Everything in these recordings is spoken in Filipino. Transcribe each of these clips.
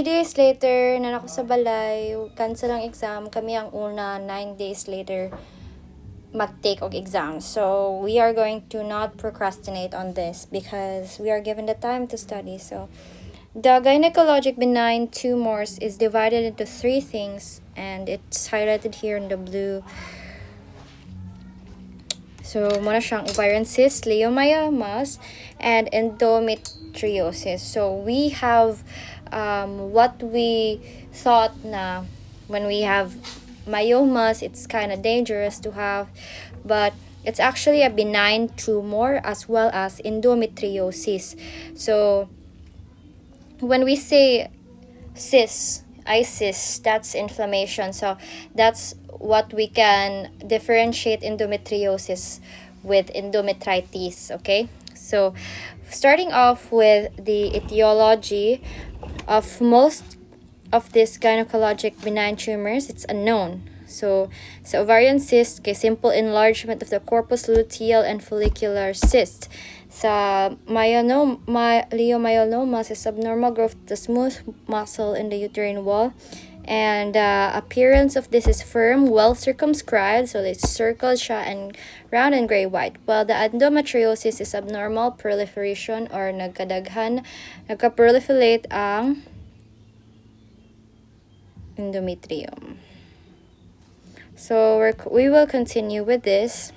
3 days later, na ako sa balay, cancel ang exam. Kami ang una, 9 days later, mag-take og exam. So, we are going to not procrastinate on this because we are given the time to study. So, the gynecologic benign tumors is divided into 3 things, and it's highlighted here in the blue. So, muna siyang ovarian cyst, leiomyomas, and endometriosis. So, we have what we thought na when we have myomas, it's kind of dangerous to have, but it's actually a benign tumor as well as endometriosis. So, when we say cyst, cyst, that's inflammation. So that's what we can differentiate endometriosis with endometritis, okay? So starting off with the etiology of most of these gynecologic benign tumors, it's unknown. So ovarian cyst, kay simple enlargement of the corpus luteal and follicular cyst. Sa leiomyomas is abnormal growth of the smooth muscle in the uterine wall. And appearance of this is firm, well circumscribed, so it's circled siya and round and gray-white. While the endometriosis is abnormal proliferation or nagka-proliferate ang endometrium. So we will continue with this.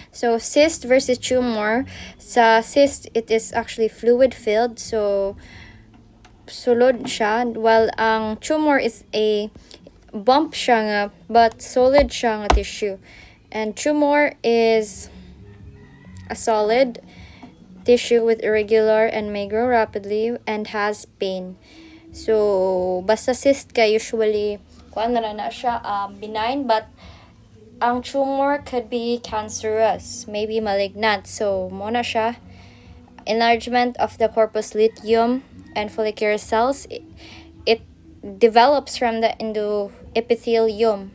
So cyst versus tumor. Sa cyst, it is actually fluid filled, so sulod siya, while ang tumor is a bump siya nga, but solid siya nga tissue. And tumor is a solid tissue with irregular and may grow rapidly and has pain. So basta cyst ka, usually kuan na siya benign, but ang tumor could be cancerous, maybe malignant. So muna siya enlargement of the corpus luteum and follicular cells. It develops from the endoepithelium.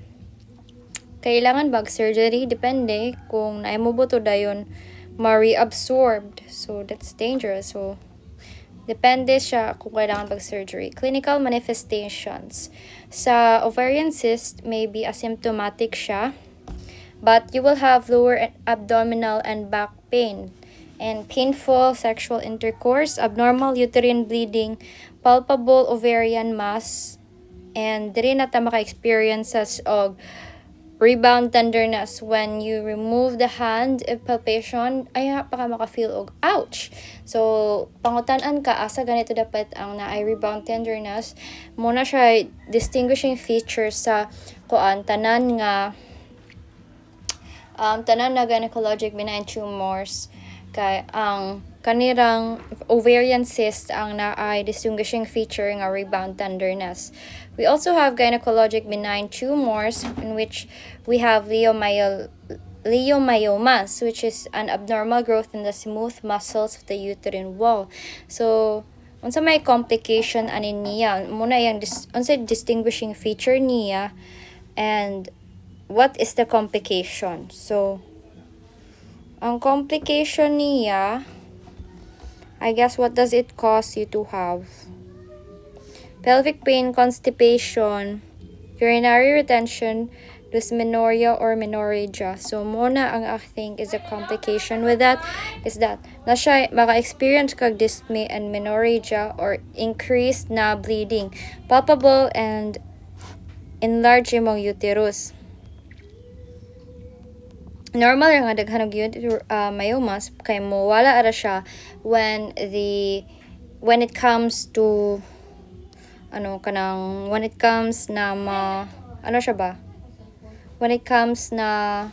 Kailangan bag surgery, depende kung naimubuto dayon ma-reabsorbed. So that's dangerous. So depende siya kung kailangan bag surgery. Clinical manifestations. Sa ovarian cyst, may be asymptomatic siya, but you will have lower abdominal and back pain and painful sexual intercourse, abnormal uterine bleeding, palpable ovarian mass, and diri na ta maka-experiences og rebound tenderness when you remove the hand if palpation, ay pa ka maka-feel og ouch. So pangutan-an ka asa ganito dapat ang naay rebound tenderness. Muna siya distinguishing features sa kuan tanan na gynecologic benign tumors, kay ang kanirang ovarian cyst ang naay distinguishing feature nga rebound tenderness. We also have gynecologic benign tumors in which we have leiomyomas, which is an abnormal growth in the smooth muscles of the uterine wall. So unsa may complication ani niya, muna yang unsa distinguishing feature niya and what is the complication. So ang complication niya, I guess, what does it cause you to have? Pelvic pain, constipation, urinary retention, dysmenorrhea or menorrhagia. So muna ang I think is a complication with that is that na siya maka-experience kag dyspnea and menorrhagia or increased na bleeding, palpable and enlarged imong uterus. Normal nga daghan og myomas kay mo wala ara siya when it comes to when it comes na when it comes na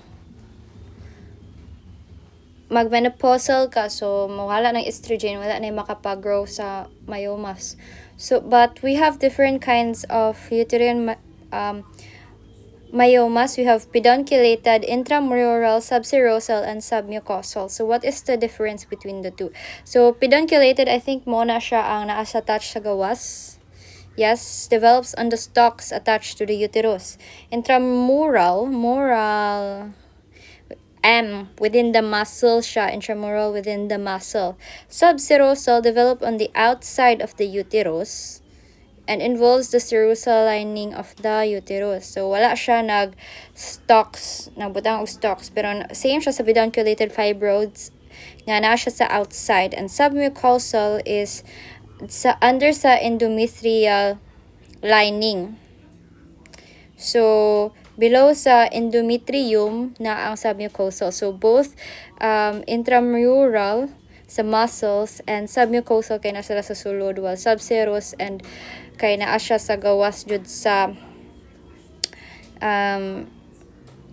magmenopausal ka, so wala ng estrogen, wala na makapag-grow sa myomas. So but we have different kinds of uterine myomas. We have pedunculated, intramural, subserosal, and submucosal. So what is the difference between the two? So pedunculated, I think muna siya ang naas-attached sa gawas. Yes, develops on the stalks attached to the uterus. Intramural, within the muscle siya, intramural within the muscle. Subserosal, develop on the outside of the uterus. and involves the serosal lining of the uterus. So wala siya nagbutang og stalks, pero same siya sa pedunculated fibroids nga na siya sa outside, and submucosal is under sa endometrial lining. So below sa endometrium na ang submucosal. So both intramural sa muscles and submucosal kay na sila sa sulod, while subserous and kay naa siya sa gawas jud sa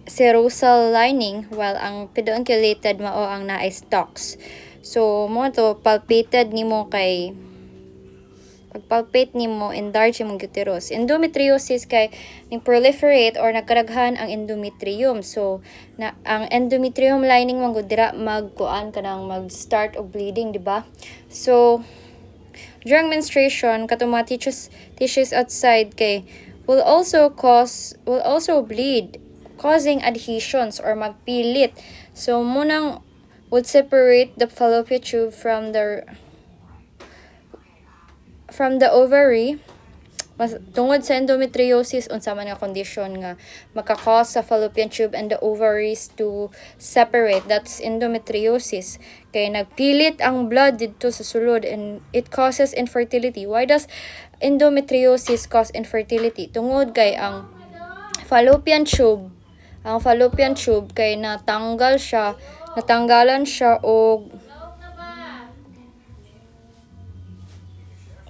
serosal lining, while ang pedunculated mao ang naay stalks. So mo to palpated nimo kay pagpalpate nimo enlarge imong uterus. Endometriosis kay ning proliferate or nagkaraghan ang endometrium. So ang endometrium lining man gud dira magkuan kanang mag-start og bleeding, di ba? So during menstruation katong mga tissues outside kay will also bleed, causing adhesions or magpilit. So munang would separate the fallopian tube from the ovary. Tungod sa endometriosis, unsa man nga kondisyon nga makakause sa fallopian tube and the ovaries to separate. That's endometriosis. Kaya nagpilit ang blood dito sa sulod and it causes infertility. Why does endometriosis cause infertility? Tungod kay ang fallopian tube kay natanggalan siya og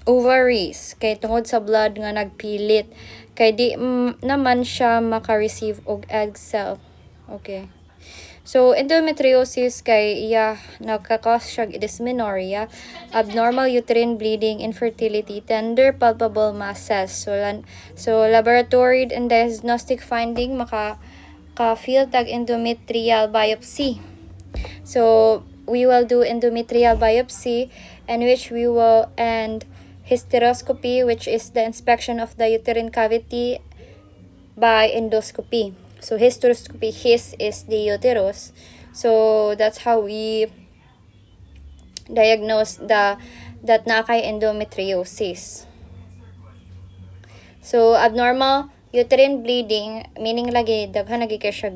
ovaries kay tungod sa blood nga nagpilit kay di naman siya maka-receive og egg cell. Okay. So endometriosis kay nakakause siya dysmenorrhea, abnormal uterine bleeding, infertility, tender palpable masses. So laboratory and diagnostic finding maka-feel tag endometrial biopsy. So we will do endometrial biopsy and hysteroscopy, which is the inspection of the uterine cavity by endoscopy. So hysteroscopy, his is the uterus. So that's how we diagnose that na kay endometriosis. So abnormal uterine bleeding, meaning lagi daghan lagi kay siya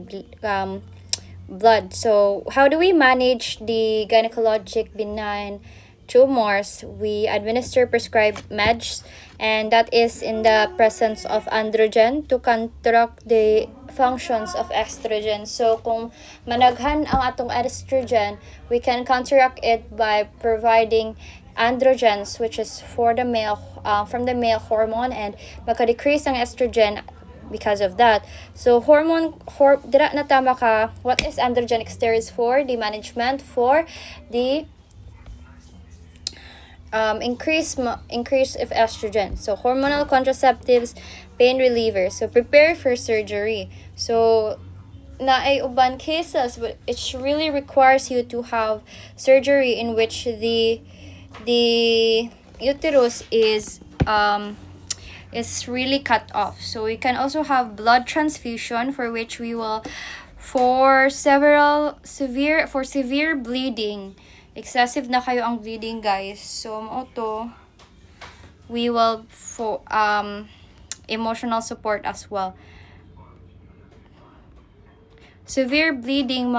blood. So how do we manage the gynecologic benign tumors? We administer prescribed meds, and that is in the presence of androgen to counteract the functions of estrogen. So kung managhan ang atong estrogen, we can counteract it by providing androgens, which is for the male from the male hormone, and maka-decrease ang estrogen because of that. So dira na tama ka, what is androgenic steroids for? The management for the increase of estrogen. So hormonal contraceptives, pain relievers. So prepare for surgery. So naay uban cases but it really requires you to have surgery in which the uterus is really cut off. So we can also have blood transfusion, for which we will for severe bleeding. Excessive na kayo ang bleeding, guys. So we will for emotional support as well. Severe bleeding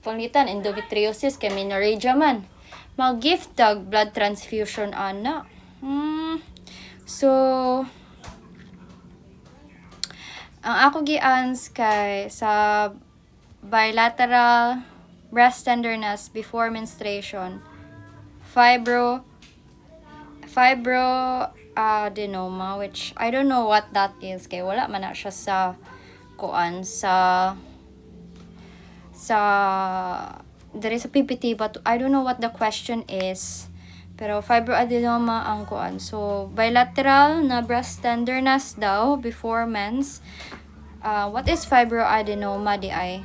panglitan endometriosis kay menorrhagia man. Mag-gift tag blood transfusion ana. So ang ako gians kay sa bilateral breast tenderness before menstruation, fibroadenoma, which I don't know what that is kay wala man na siya sa there is a PPT, but I don't know what the question is. Pero fibroadenoma ang so bilateral na breast tenderness daw before mens. What is fibroadenoma di ay?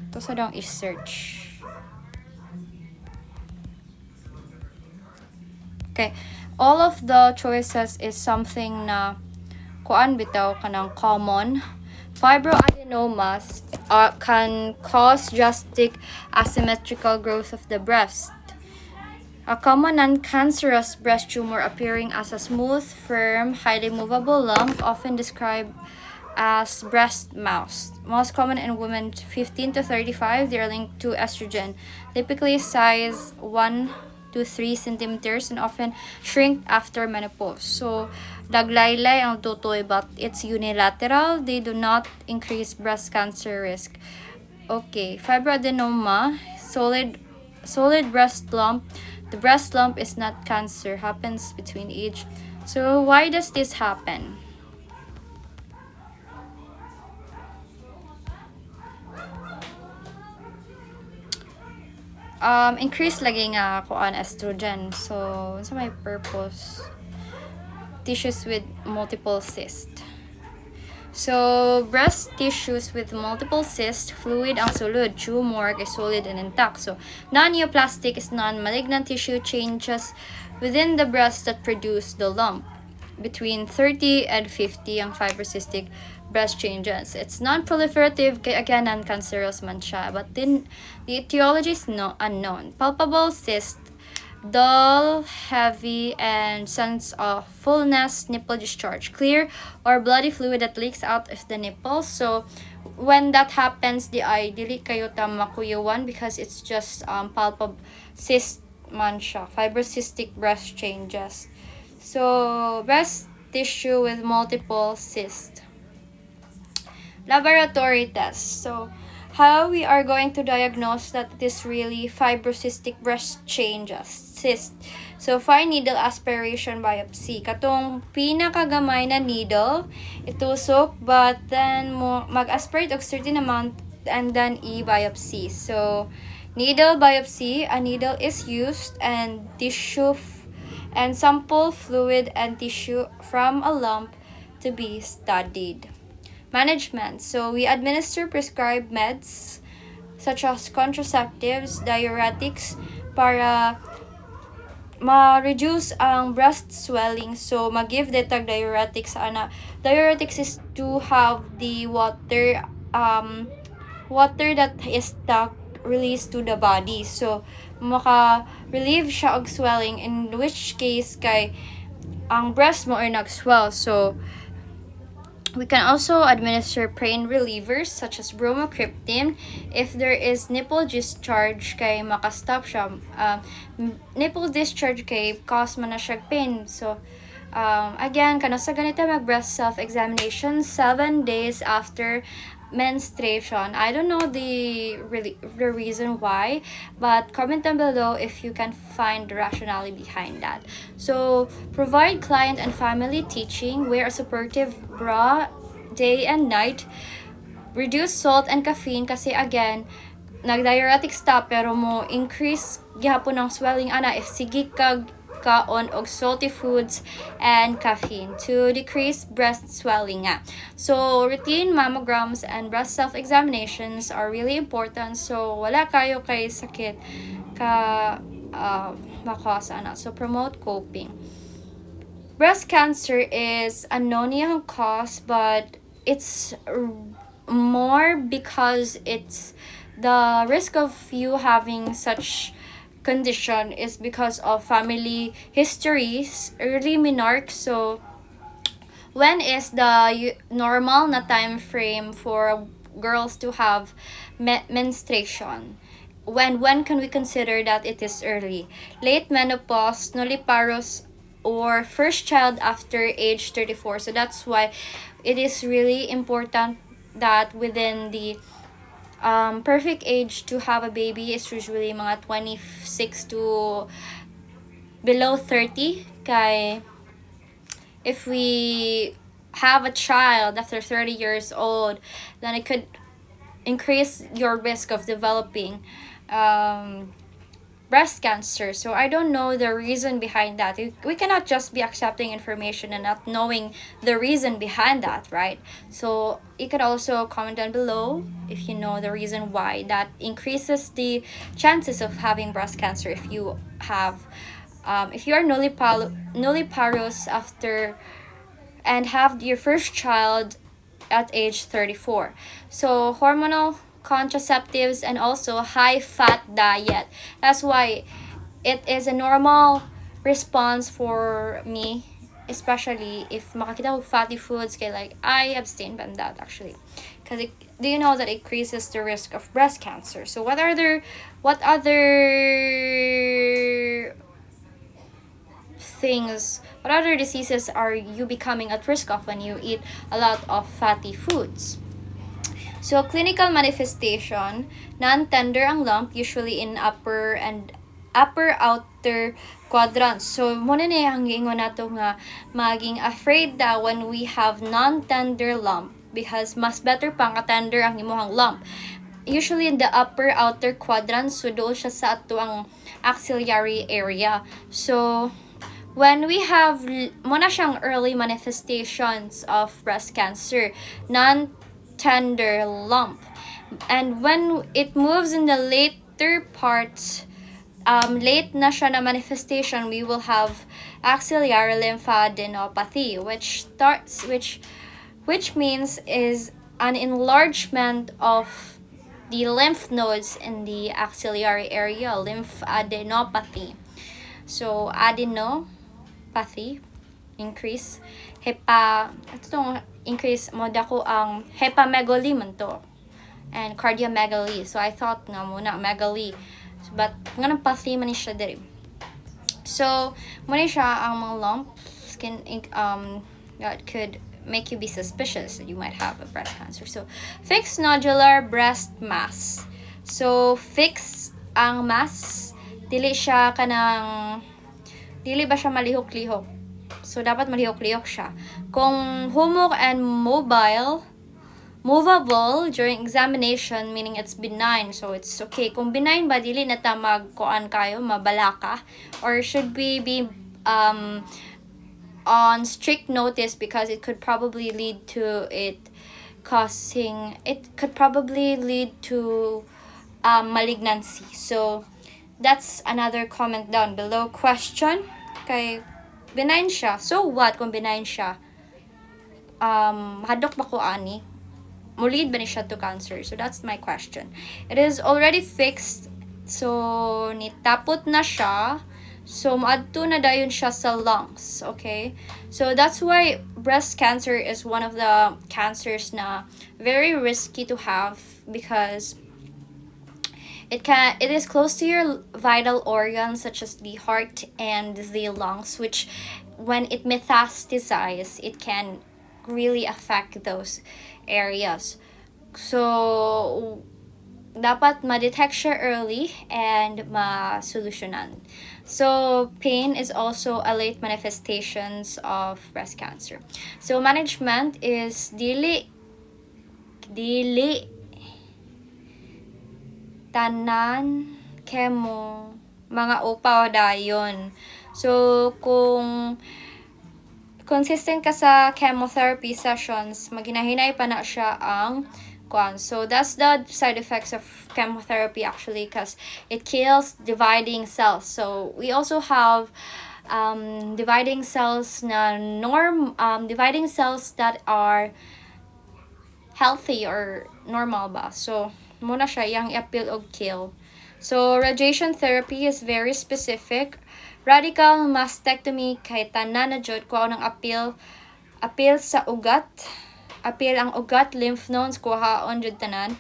Ito sa dong i-search. Okay, all of the choices is something na bitaw kanang common. Fibroadenomas can cause drastic asymmetrical growth of the breast. A common non-cancerous breast tumor appearing as a smooth, firm, highly movable lump, often described as breast mass. Most common in women 15 to 35, they are linked to estrogen, typically size 1 to 3 centimeters and often shrink after menopause. So, daglaylay ang tutoy but it's unilateral. They do not increase breast cancer risk. Okay, fibroadenoma, solid breast lump. The breast lump is not cancer, happens between age. So why does this happen? Increase lagi nga kuan estrogen. So sa may purpose tissues with multiple cysts. So, breast tissues with multiple cysts, fluid ang sulod, tumor is solid and intact. So, non-neoplastic is non-malignant tissue changes within the breast that produce the lump. Between 30 and 50 ang fibrocystic breast changes. It's non-proliferative, kaya again, non-cancerous man siya. But then, the etiology is unknown. Palpable cyst, dull, heavy, and sense of fullness, nipple discharge, clear or bloody fluid that leaks out of the nipple. So when that happens, the eye dili kayo ta makuyuan because it's just palpable cyst man siya, fibrocystic breast changes. So breast tissue with multiple cysts. Laboratory tests. So how we are going to diagnose that it is really fibrocystic breast changes, cyst. So, fine needle aspiration biopsy. Katong pinakagamay na needle, itusok, but then mo mag-aspirate of certain amount and then i-biopsy. So, needle biopsy, a needle is used and tissue and sample fluid and tissue from a lump to be studied. Management. So, we administer prescribed meds such as contraceptives, diuretics para ma-reduce ang breast swelling. So, mag-give detag diuretics ana. Diuretics is to have the water that is stuck released to the body. So, maka-relieve siya og swelling, in which case kay ang breast mo ay nag-swell. So, we can also administer pain relievers such as bromocriptine. If there is nipple discharge kay makastop siya. Nipple discharge kay cause man na siya pain. So, again, kano sa ganito mag-breast self-examination 7 days after menstruation. I don't know the reason why, but comment down below if you can find the rationale behind that. So, provide client and family teaching, wear a supportive bra day and night, reduce salt and caffeine kasi again, nag-diuretic stop pero mo increase gihapon ng swelling ana if sige kag kaon og salty foods and caffeine to decrease breast swelling nga. So, routine mammograms and breast self-examinations are really important. So, wala kayo kay sakit ka makasa na. So, promote coping. Breast cancer is a known cause, but it's more because it's the risk of you having such condition is because of family histories, early menarche. So, when is the normal na time frame for girls to have menstruation? When can we consider that it is early? Late menopause, nulliparous, or first child after age 34. So that's why it is really important that within the perfect age to have a baby is usually mga 26 to below 30. Kay if we have a child after 30 years old, then it could increase your risk of developing breast cancer. So I don't know the reason behind that. We cannot just be accepting information and not knowing the reason behind that, right? So you could also comment down below if you know the reason why that increases the chances of having breast cancer if you have if you are nulliparous after and have your first child at age 34. So hormonal contraceptives and also high fat diet. That's why it is a normal response for me, especially if makakita ko fatty foods, kaya like I abstain from that actually, because do you know that it increases the risk of breast cancer? So what other things, what other diseases are you becoming at risk of when you eat a lot of fatty foods? So, clinical manifestation, non-tender ang lump, usually in upper outer quadrants. So, muna na yung gingon nato nga maging afraid da when we have non-tender lump, because mas better pang tender ang imuhang lump. Usually in the upper outer quadrants, so doon siya sa ato ang axillary area. So, when we have muna siyang early manifestations of breast cancer, non-tender lump. And when it moves in the later parts, late na siya na manifestation, we will have axillary lymphadenopathy, which means is an enlargement of the lymph nodes in the axillary area, lymphadenopathy. So, adenopathy, increase. Increase mo dako ang hepatomegaly man to. And cardiomegaly. So, I thought nga muna, megaly. But, nga nang pathy man siya diri. So, muna siya ang mga lump, that could make you be suspicious that you might have a breast cancer. So, fixed nodular breast mass. So, fixed ang mass, dili ba siya malihok-lihok. So, dapat malihok-lihok siya. Kung humok and movable during examination, meaning it's benign, so it's okay. Kung benign ba, dili na ta magkuan kayo, mabalaka, or should we be on strict notice, because it could probably lead to malignancy. So that's another comment down below. Question kay benign siya, so what kung benign siya? Hadok ba ko ani? Mulid ba ni siya to cancer? So that's my question. It is already fixed, so nitapot na siya. So, maadto na dayon siya sa lungs, okay? So, that's why breast cancer is one of the cancers na very risky to have, because it is close to your vital organs such as the heart and the lungs, which when it metastasizes, it can really affect those areas. So, dapat ma-detect siya early and ma-solusyonan. So, pain is also a late manifestations of breast cancer. So, management is dili tanan chemo mga upaw dayon. So, kung consistent ka sa chemotherapy sessions, maginahinay pa na siya ang kwan. So that's the side effects of chemotherapy actually, because it kills dividing cells. So we also have dividing cells dividing cells that are healthy or normal ba. So muna siya yang i-appeal og kill. So radiation therapy is very specific. Radical mastectomy kay tanan na jud ko ang appeal sa ugat. Appeal ang ugat, lymph nodes, kuhaon jud tanan.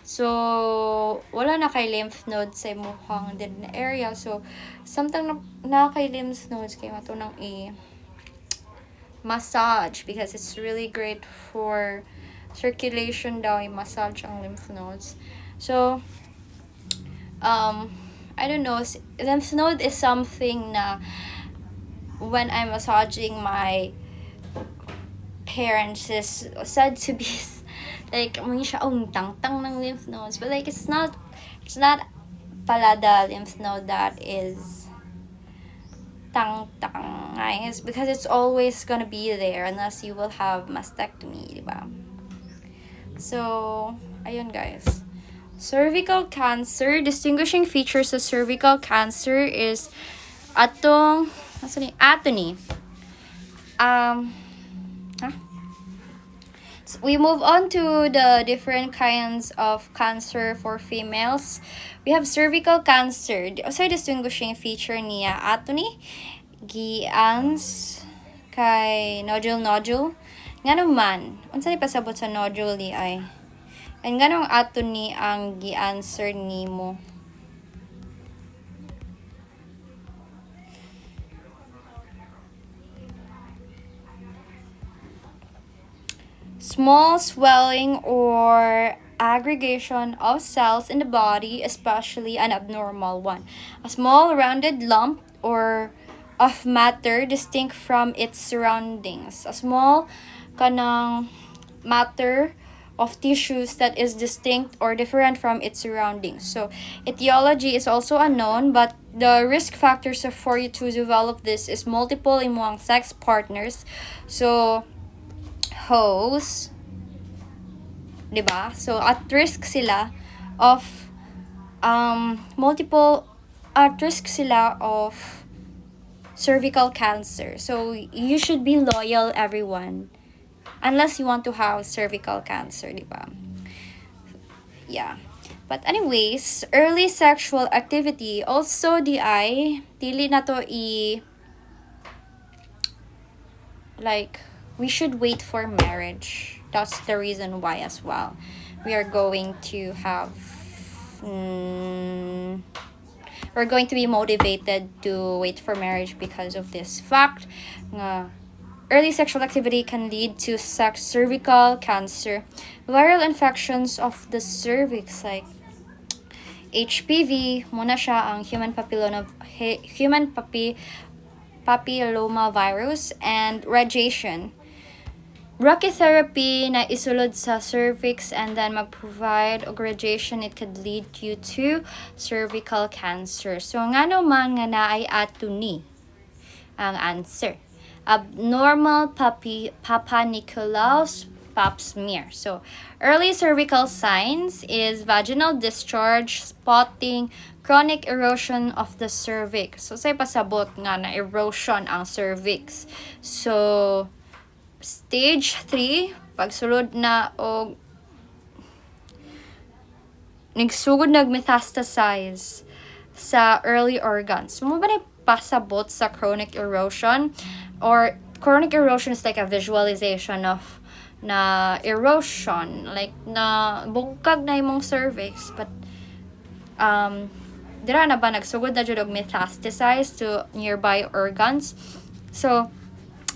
So, wala na kay lymph nodes sa imuhang dead na area. So, sometimes na kay lymph nodes kay matunang massage, because it's really great for circulation daw, i-massage ang lymph nodes. So, I don't know, lymph node is something na when I'm massaging my parents is said to be like may siya tang-tang ng lymph nodes, but like it's not pala the lymph node that is tang-tang, guys, because it's always gonna be there unless you will have mastectomy, diba? So ayun guys. Cervical cancer, distinguishing features of cervical cancer is atong atony. we move on to the different kinds of cancer for females. We have cervical cancer. Usa distinguishing feature niya ato ni gians kay nodule. Ngano man, unsa ni pasabot sa nodule ni ay? And nganong ato ni ang gi-answer nimo? Small swelling or aggregation of cells in the body, especially an abnormal one. A small rounded lump or of matter distinct from its surroundings. A small kanang matter of tissues that is distinct or different from its surroundings. So etiology is also unknown, but the risk factors for you to develop this is multiple among sex partners. So hoes, diba? So at risk sila of at risk sila of cervical cancer. So you should be loyal, everyone, unless you want to have cervical cancer, diba? Yeah. But anyways, early sexual activity also dili na to like we should wait for marriage. That's the reason why as well. We are going to have we're going to be motivated to wait for marriage because of this fact. Early sexual activity can lead to cervical cancer. Viral infections of the cervix like HPV, muna siya ang human papilloma virus, and radiation. Brachytherapy na isulod sa cervix and then mag-provide og radiation, it could lead you to cervical cancer. So ngano man nga naay ato ni ang answer. Abnormal Papa Nicolaus pap smear. So early cervical signs is vaginal discharge, spotting, chronic erosion of the cervix. So say pasabot nga na erosion ang cervix. So stage 3, pagsulod na og nagmetastasize sa early organs. So mo ba na pasabot sa chronic erosion? Or chronic erosion is like a visualization of na erosion, like na bungkag na imong cervix, but dira na ba nagsugod na jud og metastasize to nearby organs. So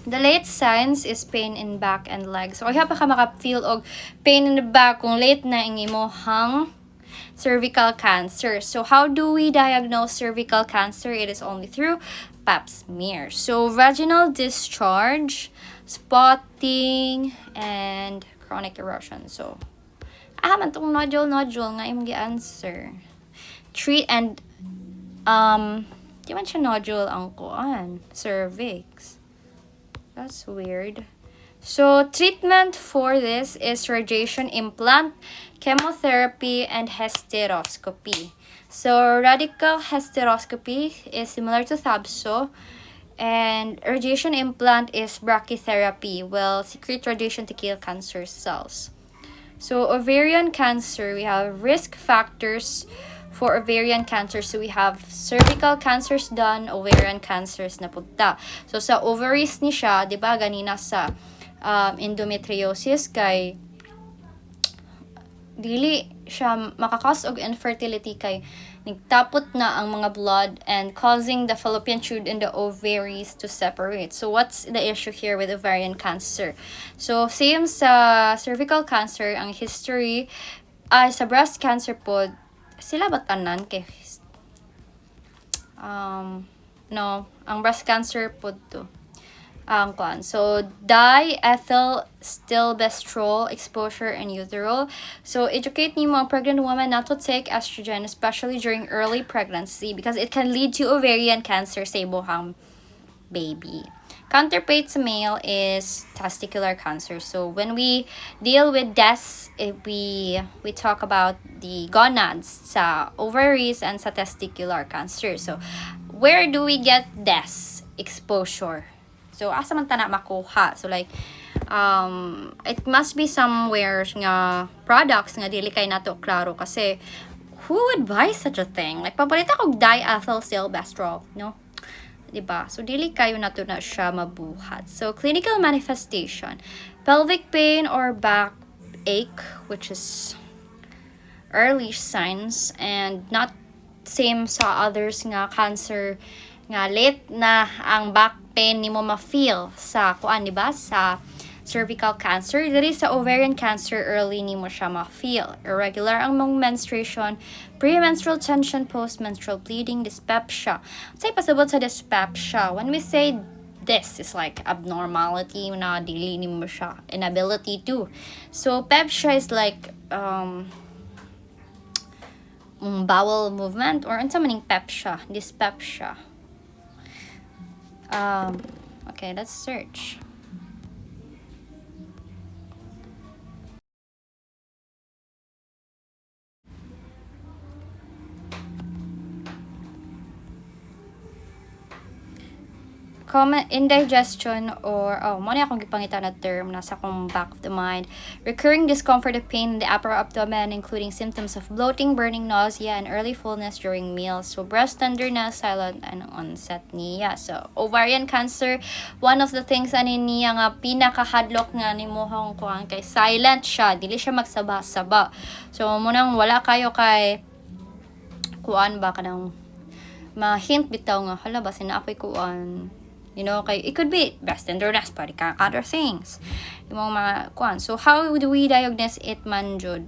the late signs is pain in back and legs. So, kaya pa ka maka-feel og pain in the back kung late na ang imong cervical cancer. So, how do we diagnose cervical cancer? It is only through pap smear. So, vaginal discharge, spotting, and chronic erosion. So, man tong nodule nga imong gi-answer. Treat and di man siya nodule ang kuan, cervix. That's weird. So, treatment for this is radiation implant, chemotherapy, and hysteroscopy. So, radical hysteroscopy is similar to THABSO, and radiation implant is brachytherapy, will secrete radiation to kill cancer cells. So, ovarian cancer, we have risk factors for ovarian cancer. So we have cervical cancers done, ovarian cancers na punta. So sa ovaries ni siya, 'di ba ganina sa endometriosis kay dili siya makakause og infertility kay nagtapot na ang mga blood and causing the fallopian tube in the ovaries to separate. So what's the issue here with ovarian cancer? So same sa cervical cancer, ang history sa breast cancer po sila ba tanan kay no, ang breast cancer po to ang kwan. So diethyl stilbestrol exposure in utero. So educate nimo ang pregnant woman not to take estrogen, especially during early pregnancy, because it can lead to ovarian cancer sa ibohang baby. Counterpart sa male is testicular cancer. So when we deal with DES, we talk about the gonads sa ovaries and sa testicular cancer. So where do we get DES exposure? So asa man tana makuha? So like it must be somewhere nga products nga dili kay nato klaro kasi who would buy such a thing? Like paborito kog diethyl silbestrol, no? Diba? So dili kayo nato na siya mabuhat. So clinical manifestation, pelvic pain or back ache, which is early signs, and not same sa others nga cancer nga late na ang back pain nimo ma-feel sa kuan, diba, sa cervical cancer. Diri sa ovarian cancer, early nimo siya ma-feel. Irregular ang mong menstruation, premenstrual tension, postmenstrual bleeding, dyspepsia. Say pasabot sa dyspepsia, when we say this is like abnormality na dili nimo siya, inability to. So pepsia is like bowel movement, or unsa maning pepsia, dyspepsia. Okay, let's search. Common indigestion or mo ni akong gipangita na term nasa akong back of the mind. Recurring discomfort of pain in the upper abdomen, including symptoms of bloating, burning, nausea, and early fullness during meals. So breast tenderness, silent and onset niya. So ovarian cancer, one of the things ani niya nga pinakahadlok nga nimuhang kuan kay silent siya, dili siya magsaba-saba. So munang wala kayo kay kuan ba kanang ma-hint bitaw nga hala ba sinaapoy kuan. You know, kay it could be breast tenderness, but other things. Yung mga kuan. So how do we diagnose it man jud?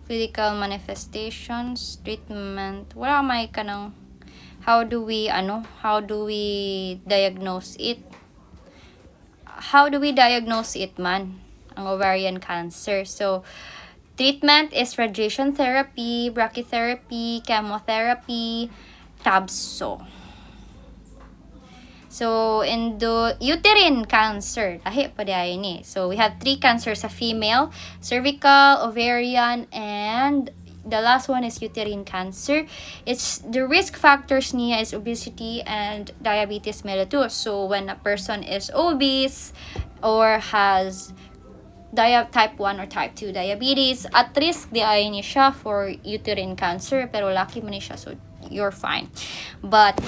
Clinical manifestations, treatment. Wala may kanang how do we diagnose it? How do we diagnose it man? Ang ovarian cancer. So treatment is radiation therapy, brachytherapy, chemotherapy, tabso. So, in the uterine cancer, tahi pa diay ni. So, we have 3 cancers sa female, cervical, ovarian, and the last one is uterine cancer. It's the risk factors niya is obesity and diabetes mellitus. So, when a person is obese or has type 1 or type 2 diabetes, at risk di ay ni siya for uterine cancer, pero lucky mo ni siya, so you're fine. But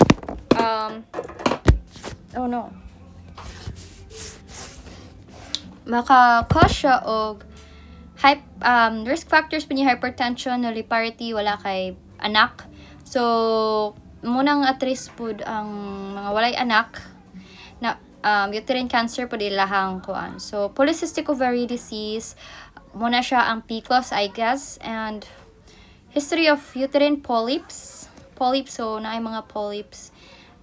oh no, maka-cause siya og risk factors pa ni hypertension, nulliparity, wala kay anak. So munang at risk pud ang mga walay anak na uterine cancer pud ilahang kuan. So polycystic ovary disease muna siya ang PCOS, I guess, and history of uterine polyps, so naay mga polyps.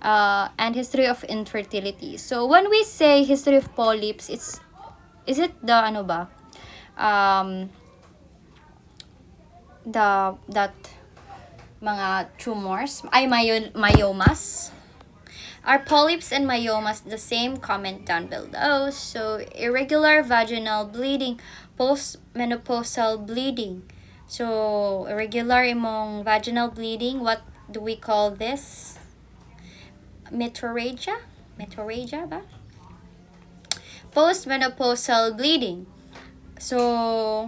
And history of infertility. So when we say history of polyps, is it the that mga tumors ay myomas? Are polyps and myomas the same? Comment down below. So irregular vaginal bleeding, postmenopausal bleeding. So irregular imong vaginal bleeding, what do we call this? Metorrhagia ba? Postmenopausal bleeding. So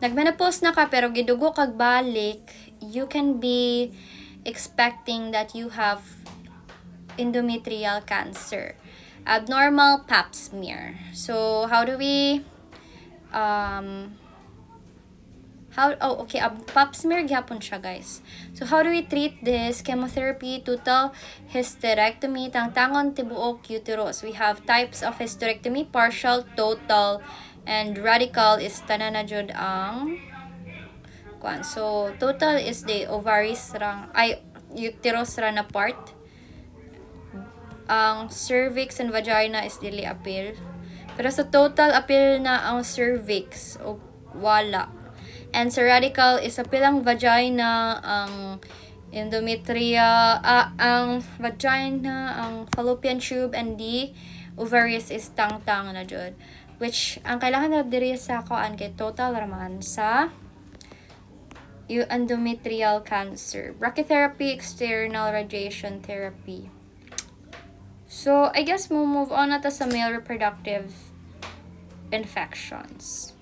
nagmenopause na ka pero gidugo kag balik, you can be expecting that you have endometrial cancer. Abnormal pap smear. So how do we pap smear gyapon siya, guys. So how do we treat this? Chemotherapy, total hysterectomy, tangtangon tibuok uterus. We have types of hysterectomy: partial, total, and radical is tanan na jud ang kuan. So total is the ovaries uterus ra na part. Ang cervix and vagina is dili appeal. Pero sa total appeal na ang cervix o wala. And sa radical is appeal ang vagina, ang endometria, ang vagina, ang fallopian tube, and the ovaries is tangtang na jud. Which ang kailangan na diri sa kuan kay total raman sa endometrial cancer. Brachytherapy, external radiation therapy. So, I guess we'll move on na ta sa male reproductive infections.